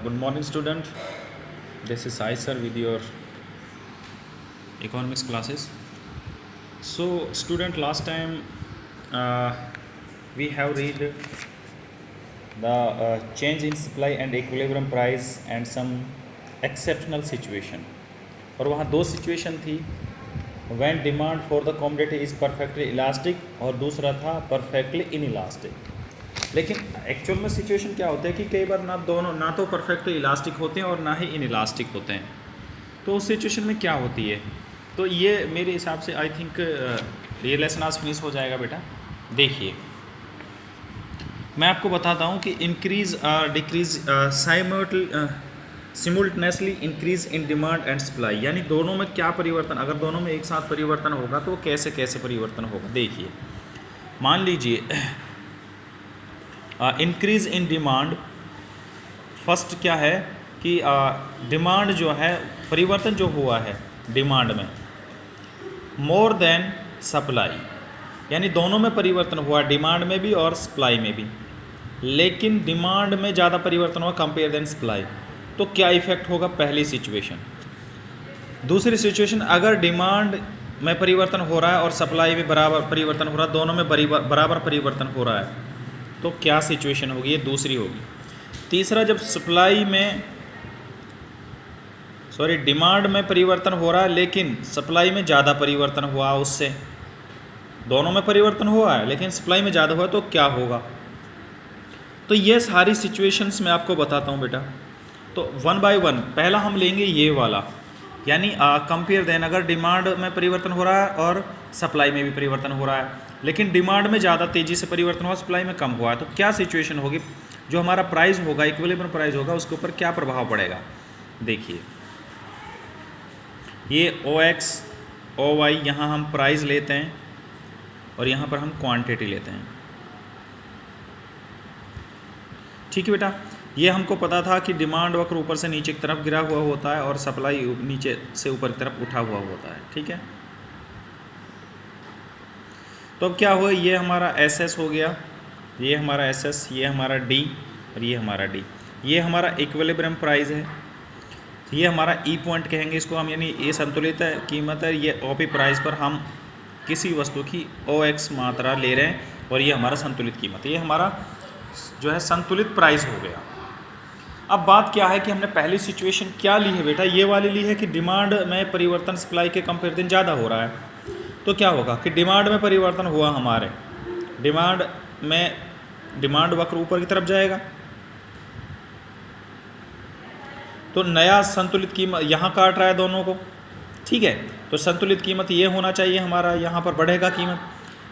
Good morning, student. This is Sai sir with your economics classes. So, student, last time we have read the change in supply and equilibrium price and some exceptional situation. और वहाँ दो situation थी, when demand for the commodity is perfectly elastic और दूसरा था perfectly inelastic. लेकिन actual में situation क्या होता है कि कई बार ना तो परफेक्ट इलास्टिक होते हैं और ना ही इनइलास्टिक होते हैं। तो उस सिचुएशन में क्या होती है, तो ये मेरे हिसाब से आई थिंक ये लेसन आज फिनिश हो जाएगा बेटा। देखिए मैं आपको बताता हूँ कि increase decrease simultaneously increase in demand and supply, यानी दोनों में क्या परिवर्तन, अगर दोनों में एक साथ परिवर्तन होगा तो कैसे कैसे परिवर्तन होगा। देखिए मान लीजिए इंक्रीज़ इन डिमांड, फर्स्ट क्या है कि डिमांड जो है, परिवर्तन जो हुआ है डिमांड में मोर देन सप्लाई, यानी दोनों में परिवर्तन हुआ, डिमांड में भी और सप्लाई में भी, लेकिन डिमांड में ज़्यादा परिवर्तन हुआ कंपेयर देन सप्लाई। तो क्या इफेक्ट होगा, पहली सिचुएशन। दूसरी सिचुएशन, अगर डिमांड में परिवर्तन हो रहा है और सप्लाई में बराबर परिवर्तन हो रहा है, दोनों में बराबर परिवर्तन हो रहा है, तो क्या सिचुएशन होगी, ये दूसरी होगी। तीसरा, जब डिमांड में परिवर्तन हो रहा है लेकिन सप्लाई में ज़्यादा परिवर्तन हुआ, उससे दोनों में परिवर्तन हुआ है लेकिन सप्लाई में ज़्यादा हुआ, तो क्या होगा। तो ये सारी सिचुएशंस मैं आपको बताता हूँ बेटा। तो वन बाय वन पहला हम लेंगे ये वाला, यानी कंपेयर देन, अगर डिमांड में परिवर्तन हो रहा है और सप्लाई में भी परिवर्तन हो रहा है लेकिन डिमांड में ज़्यादा तेज़ी से परिवर्तन हुआ, सप्लाई में कम हुआ है, तो क्या सिचुएशन होगी, जो हमारा प्राइस होगा, इक्विलिब्रियम प्राइस होगा, उसके ऊपर क्या प्रभाव पड़ेगा। देखिए ये OX OY यहाँ हम प्राइस लेते हैं और यहाँ पर हम क्वांटिटी लेते हैं, ठीक है बेटा। ये हमको पता था कि डिमांड वक्र ऊपर से नीचे की तरफ गिरा हुआ होता है और सप्लाई नीचे से ऊपर की तरफ उठा हुआ होता है, ठीक है। तो अब क्या हुआ, ये हमारा SS हो गया, ये हमारा SS, ये हमारा D और ये हमारा D, ये हमारा इक्विलिब्रियम प्राइस है, ये हमारा E पॉइंट कहेंगे इसको हम, यानी ये संतुलित है कीमत है। ये OP प्राइस पर हम किसी वस्तु की OX मात्रा ले रहे हैं और ये हमारा संतुलित कीमत है, ये हमारा जो है संतुलित प्राइस हो गया। अब बात क्या है कि हमने पहली सिचुएशन क्या ली है बेटा, ये वाली ली है कि डिमांड में परिवर्तन सप्लाई के कंपेरिजन ज़्यादा हो रहा है। तो क्या होगा कि डिमांड में परिवर्तन हुआ, हमारे डिमांड वक्र ऊपर की तरफ जाएगा, तो नया संतुलित कीमत यहाँ काट रहा है दोनों को, ठीक है। तो संतुलित कीमत ये होना चाहिए हमारा, यहाँ पर बढ़ेगा कीमत,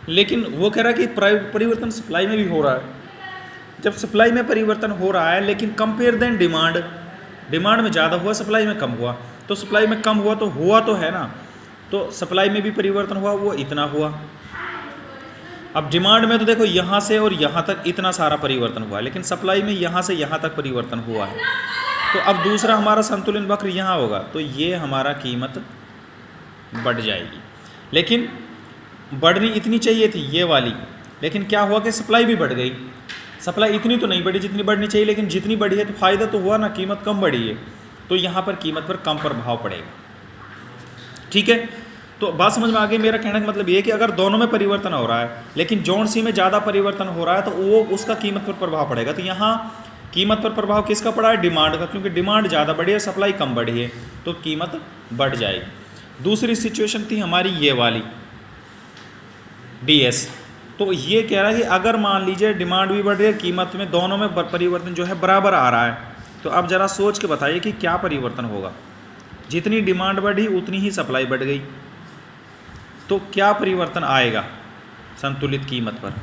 लेकिन वो कह रहा है कि परिवर्तन सप्लाई में भी हो रहा है। जब सप्लाई में परिवर्तन हो रहा है लेकिन कंपेयर देन डिमांड में ज़्यादा हुआ, सप्लाई में कम हुआ, तो सप्लाई में कम हुआ तो है ना, तो सप्लाई में भी परिवर्तन हुआ, वो इतना हुआ। अब डिमांड में तो देखो यहाँ से और यहाँ तक इतना सारा परिवर्तन हुआ, लेकिन सप्लाई में यहाँ से यहाँ तक परिवर्तन हुआ है। तो अब दूसरा हमारा संतुलन वक्र यहाँ होगा, तो ये हमारा कीमत बढ़ जाएगी, लेकिन बढ़नी इतनी चाहिए थी ये वाली, लेकिन क्या हुआ कि सप्लाई भी बढ़ गई। सप्लाई इतनी तो नहीं बढ़ी जितनी बढ़नी चाहिए, लेकिन जितनी बढ़ी है तो फ़ायदा तो हुआ ना, कीमत कम बढ़ी है, तो यहाँ पर कीमत पर कम प्रभाव पड़ेगा, ठीक है। तो बात समझ में आ गई। मेरा कहने का मतलब ये है कि अगर दोनों में परिवर्तन हो रहा है लेकिन जोन सी में ज़्यादा परिवर्तन हो रहा है तो वो उसका कीमत पर प्रभाव पड़ेगा। तो यहाँ कीमत पर प्रभाव किसका पड़ा है, डिमांड का, क्योंकि डिमांड ज़्यादा बढ़ी है, सप्लाई कम बढ़ी है, तो कीमत बढ़ जाएगी। दूसरी सिचुएशन थी हमारी ये वाली DS, तो ये कह रहा है कि अगर मान लीजिए डिमांड भी बढ़ रही है, कीमत में दोनों में परिवर्तन जो है बराबर आ रहा है, तो अब ज़रा सोच के बताइए कि क्या परिवर्तन होगा। जितनी डिमांड बढ़ी उतनी ही सप्लाई बढ़ गई, तो क्या परिवर्तन आएगा संतुलित कीमत पर।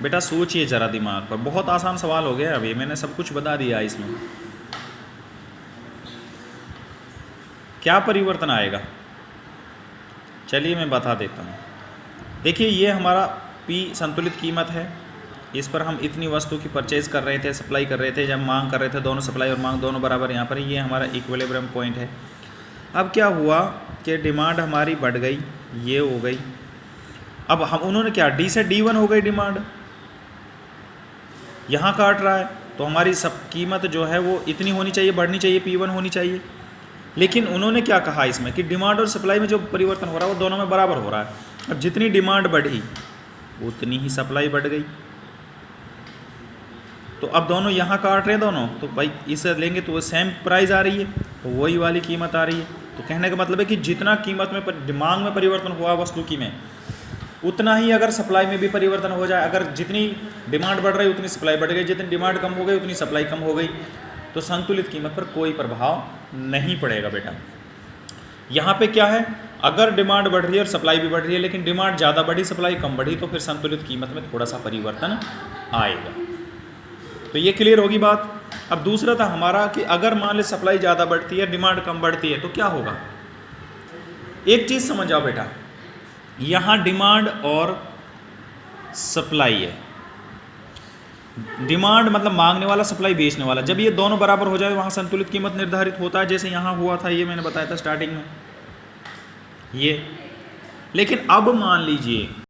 बेटा सोचिए ज़रा दिमाग पर, बहुत आसान सवाल हो गया, अभी मैंने सब कुछ बता दिया इसमें। क्या परिवर्तन आएगा, चलिए मैं बता देता हूँ। देखिए ये हमारा P संतुलित कीमत है, इस पर हम इतनी वस्तु की परचेज कर रहे थे, सप्लाई कर रहे थे, जब मांग कर रहे थे, दोनों सप्लाई और मांग दोनों बराबर, यहाँ पर ये हमारा इक्विलिब्रियम पॉइंट है। अब क्या हुआ कि डिमांड हमारी बढ़ गई, ये हो गई। अब उन्होंने क्या, D से D1 हो गई डिमांड, यहाँ काट रहा है, तो हमारी सब कीमत जो है वो इतनी होनी चाहिए, बढ़नी चाहिए, P1 होनी चाहिए। लेकिन उन्होंने क्या कहा इसमें कि डिमांड और सप्लाई में जो परिवर्तन हो रहा है वो दोनों में बराबर हो रहा है। अब जितनी डिमांड बढ़ी उतनी ही सप्लाई बढ़ गई। तो अब दोनों यहाँ काट रहे हैं दोनों, तो भाई इसे लेंगे तो वो सेम प्राइस आ रही है, तो वही वाली कीमत आ रही है। तो कहने का मतलब है कि जितना कीमत में मांग में परिवर्तन हुआ वस्तु की में, उतना ही अगर सप्लाई में भी परिवर्तन हो जाए, अगर जितनी डिमांड बढ़ रही उतनी सप्लाई बढ़ गई, जितनी डिमांड कम हो गई उतनी सप्लाई कम हो गई, तो संतुलित कीमत पर कोई प्रभाव नहीं पड़ेगा बेटा। यहाँ पे क्या है, अगर डिमांड बढ़ रही है और सप्लाई भी बढ़ रही है, लेकिन डिमांड ज़्यादा बढ़ी सप्लाई कम बढ़ी, तो फिर संतुलित कीमत में थोड़ा सा परिवर्तन आएगा। तो ये क्लियर होगी बात। अब दूसरा था हमारा कि अगर मान ले सप्लाई ज़्यादा बढ़ती है डिमांड कम बढ़ती है तो क्या होगा। एक चीज़ समझ आओ बेटा, यहाँ डिमांड और सप्लाई है। डिमांड मतलब मांगने वाला, सप्लाई बेचने वाला। जब ये दोनों बराबर हो जाए वहाँ संतुलित कीमत निर्धारित होता है, जैसे यहाँ हुआ था, ये मैंने बताया था स्टार्टिंग में ये। लेकिन अब मान लीजिए